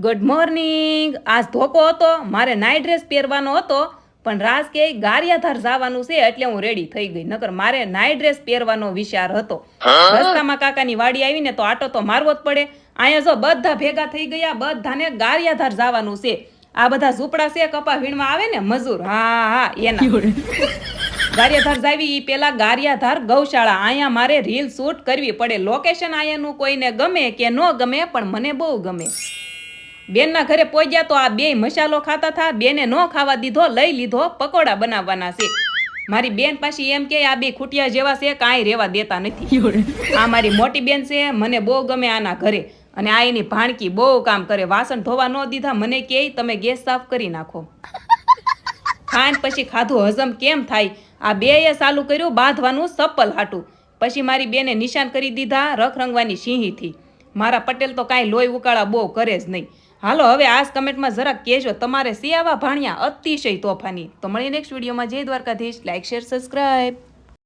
Good morning. આજ ધોકો હતો, મારે નાઇટ ડ્રેસ પહેરવાનો હતો, પણ રાજ કે ગારિયાધાર જવાનું છે એટલે હું રેડી થઈ ગઈ. નકર મારે નાઇટ ડ્રેસ પહેરવાનો વિચાર હતો. રસ્તામાં કાકાની વાડી આવીને તો આટો તો મારવો જ પડે. અહીંયા જો બધા ભેગા થઈ ગયા, બધાને ગારિયાધાર જવાનું છે. આ બધા ઝૂંપડા છે, કપા વીણવા આવે ને મજૂર, હા એના ગારિયાધાર જાવી ઈ પેલા ગારિયાધાર ગૌશાળા. અહીંયા મારે રીલ શૂટ કરવી પડે. લોકેશન અહીંયાનું કોઈને ગમે કે ન ગમે, પણ મને બહુ ગમે. બેનના ઘરે પહોંચ્યા તો આ બે મસાલો ખાતા હતા. બેને ન ખાવા દીધો, લઈ લીધો. પકોડા બનાવવાના છે. મારી બેન પાછી એમ કે આ બે ખૂટિયા જેવા છે, કાંઈ રેવા દેતા નથી. આ મારી મોટી બેન છે, મને બહુ ગમે આના ઘરે. અને આ એની ભાણકી બહુ કામ કરે. વાસણ ધોવા ન દીધા, મને કહે તમે ગેસ સાફ કરી નાખો. ખાંડ પછી ખાધું હજમ કેમ થાય. આ બેએ ચાલુ કર્યું બાંધવાનું ચપ્પલ હાટું. પછી મારી બેને નિશાન કરી દીધા રખરંગવાની સિંહીથી. મારા પટેલ તો કાંઈ લોહી ઉકાળા બહુ કરે જ નહીં. હાલો હવે આજ કમેન્ટમાં જરાક કહેજો તમારે સિયાવા ભાણિયા અતિશય તોફાની. તો મળીએ નેક્સ્ટ વિડીયોમાં. જય દ્વારકાધીશ. Like share subscribe.